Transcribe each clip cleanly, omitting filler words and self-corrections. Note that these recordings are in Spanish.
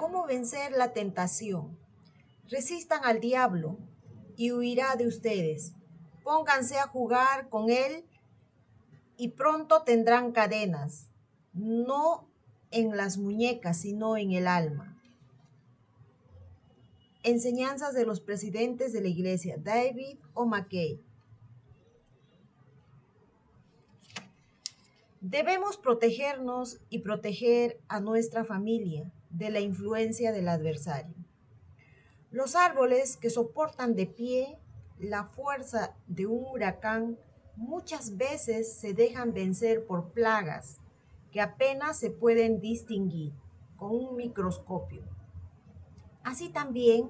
¿Cómo vencer la tentación? Resistan al diablo y huirá de ustedes. Pónganse a jugar con él y pronto tendrán cadenas, no en las muñecas, sino en el alma. Enseñanzas de los presidentes de la iglesia, David O. McKay. Debemos protegernos y proteger a nuestra familia de la influencia del adversario. Los árboles que soportan de pie la fuerza de un huracán muchas veces se dejan vencer por plagas que apenas se pueden distinguir con un microscopio. Así también,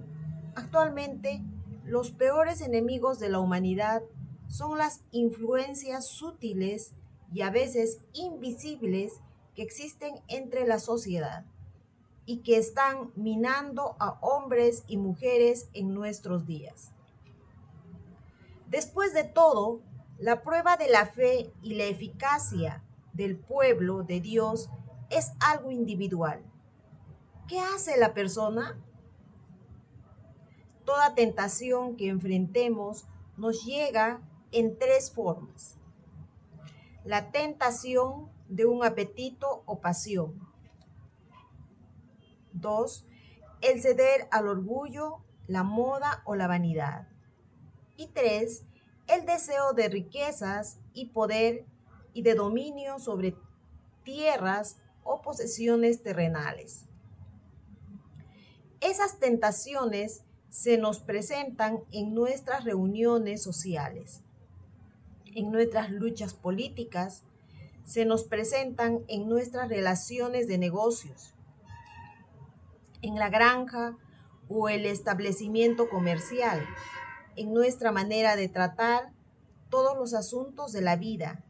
actualmente, los peores enemigos de la humanidad son las influencias sutiles y a veces invisibles que existen entre la sociedad y que están minando a hombres y mujeres en nuestros días. Después de todo, la prueba de la fe y la eficacia del pueblo de Dios es algo individual. ¿Qué hace la persona? Toda tentación que enfrentemos nos llega en tres formas. La tentación de un apetito o pasión. 2. El ceder al orgullo, la moda o la vanidad. Y 3. El deseo de riquezas y poder y de dominio sobre tierras o posesiones terrenales. Esas tentaciones se nos presentan en nuestras reuniones sociales, en nuestras luchas políticas, se nos presentan en nuestras relaciones de negocios, en la granja o el establecimiento comercial, en nuestra manera de tratar todos los asuntos de la vida.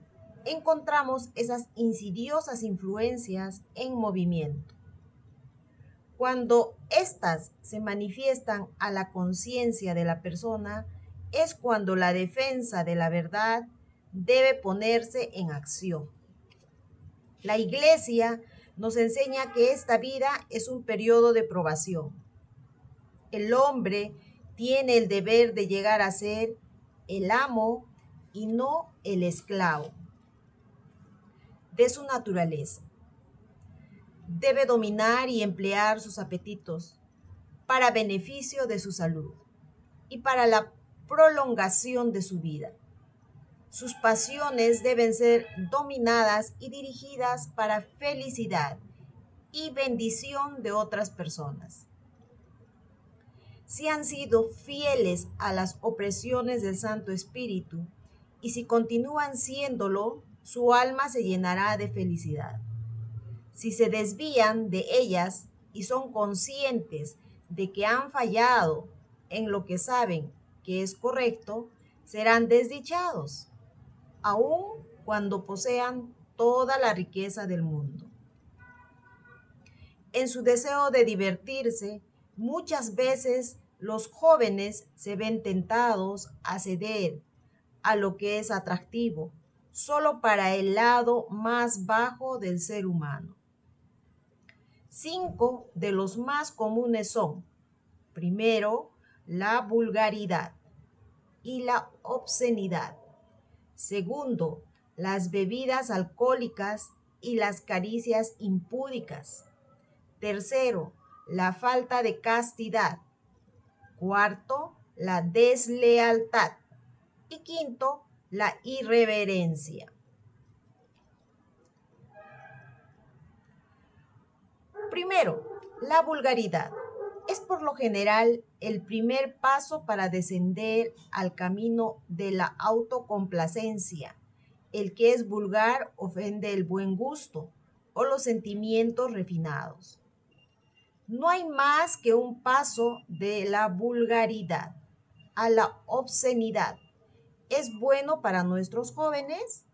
Encontramos esas insidiosas influencias en movimiento. Cuando éstas se manifiestan a la conciencia de la persona, es cuando la defensa de la verdad debe ponerse en acción. La Iglesia nos enseña que esta vida es un periodo de probación. El hombre tiene el deber de llegar a ser el amo y no el esclavo de su naturaleza. Debe dominar y emplear sus apetitos para beneficio de su salud y para la prolongación de su vida. Sus pasiones deben ser dominadas y dirigidas para felicidad y bendición de otras personas. Si han sido fieles a las opresiones del Santo Espíritu y si continúan siéndolo, su alma se llenará de felicidad. Si se desvían de ellas y son conscientes de que han fallado en lo que saben que es correcto, serán desdichados, aun cuando posean toda la riqueza del mundo. En su deseo de divertirse, muchas veces los jóvenes se ven tentados a ceder a lo que es atractivo, solo para el lado más bajo del ser humano. 5 de los más comunes son, primero, la vulgaridad y la obscenidad. Segundo, las bebidas alcohólicas y las caricias impúdicas. Tercero, la falta de castidad. Cuarto, la deslealtad. Y quinto, la irreverencia. Primero, la vulgaridad. Es por lo general el primer paso para descender al camino de la autocomplacencia. El que es vulgar ofende el buen gusto o los sentimientos refinados. No hay más que un paso de la vulgaridad a la obscenidad. ¿Es bueno para nuestros jóvenes?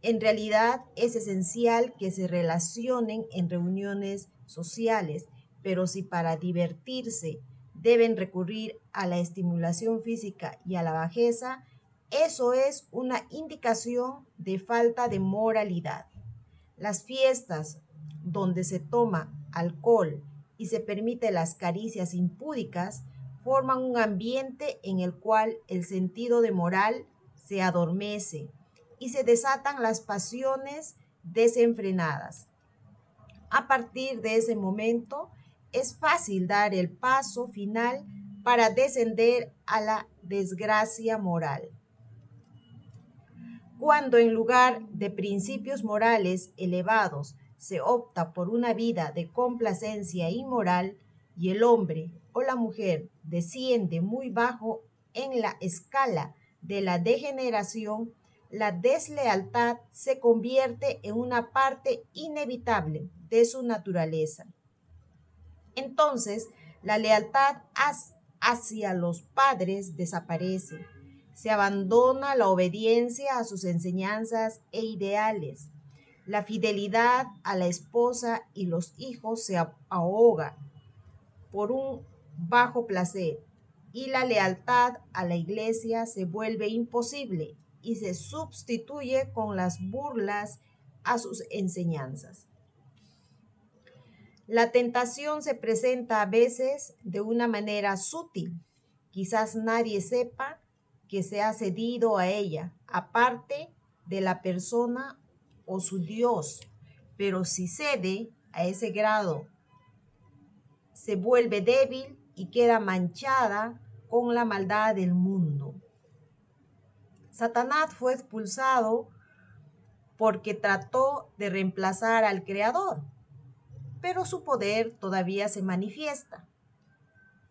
En realidad es esencial que se relacionen en reuniones sociales, pero si para divertirse deben recurrir a la estimulación física y a la bajeza, eso es una indicación de falta de moralidad. Las fiestas donde se toma alcohol y se permite las caricias impúdicas, forman un ambiente en el cual el sentido de moral se adormece y se desatan las pasiones desenfrenadas. A partir de ese momento, es fácil dar el paso final para descender a la desgracia moral. Cuando en lugar de principios morales elevados se opta por una vida de complacencia inmoral y el hombre o la mujer desciende muy bajo en la escala de la degeneración, la deslealtad se convierte en una parte inevitable de su naturaleza. Entonces, la lealtad hacia los padres desaparece. Se abandona la obediencia a sus enseñanzas e ideales. La fidelidad a la esposa y los hijos se ahoga por un bajo placer y la lealtad a la iglesia se vuelve imposible y se sustituye con las burlas a sus enseñanzas. La tentación se presenta a veces de una manera sutil. Quizás nadie sepa que se ha cedido a ella, aparte de la persona o su Dios. Pero si cede a ese grado, se vuelve débil y queda manchada con la maldad del mundo. Satanás fue expulsado porque trató de reemplazar al Creador, pero su poder todavía se manifiesta.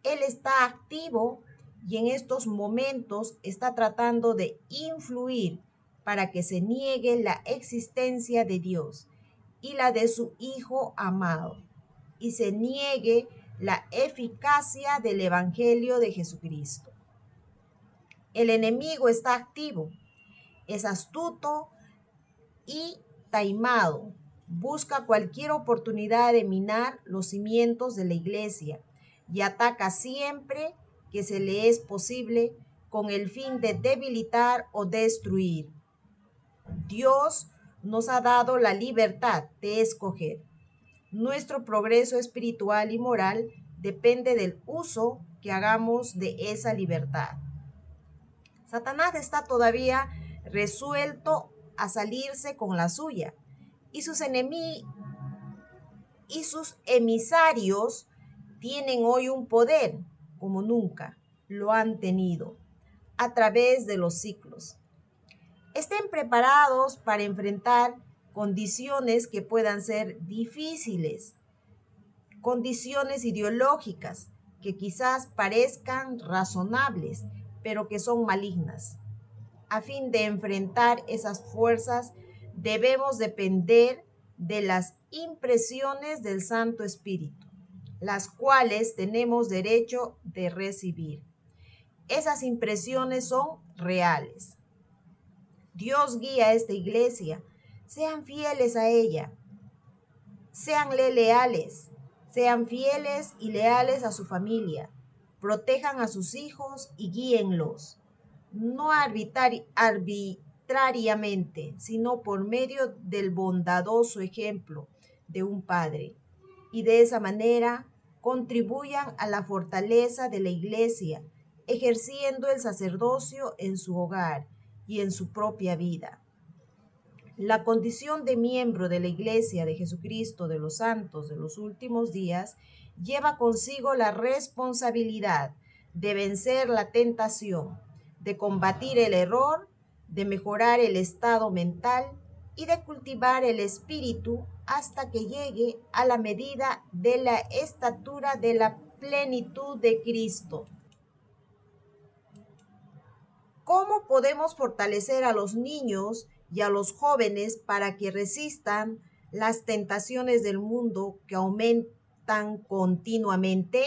Él está activo y en estos momentos está tratando de influir para que se niegue la existencia de Dios y la de su Hijo amado, y se niegue la eficacia del Evangelio de Jesucristo. El enemigo está activo, es astuto y taimado. Busca cualquier oportunidad de minar los cimientos de la iglesia y ataca siempre que se le es posible con el fin de debilitar o destruir. Dios nos ha dado la libertad de escoger. Nuestro progreso espiritual y moral depende del uso que hagamos de esa libertad. Satanás está todavía resuelto a salirse con la suya y sus emisarios tienen hoy un poder como nunca lo han tenido a través de los siglos. Estén preparados para enfrentar condiciones que puedan ser difíciles, condiciones ideológicas que quizás parezcan razonables, pero que son malignas. A fin de enfrentar esas fuerzas, debemos depender de las impresiones del Santo Espíritu, las cuales tenemos derecho de recibir. Esas impresiones son reales. Dios guía a esta iglesia. Sean fieles a ella. Séanle leales. Sean fieles y leales a su familia. Protejan a sus hijos y guíenlos. No arbitrariamente, sino por medio del bondadoso ejemplo de un padre. Y de esa manera contribuyan a la fortaleza de la iglesia, ejerciendo el sacerdocio en su hogar y en su propia vida. La condición de miembro de la Iglesia de Jesucristo de los Santos de los últimos días lleva consigo la responsabilidad de vencer la tentación, de combatir el error, de mejorar el estado mental y de cultivar el espíritu hasta que llegue a la medida de la estatura de la plenitud de Cristo. ¿Cómo podemos fortalecer a los niños y a los jóvenes para que resistan las tentaciones del mundo que aumentan continuamente?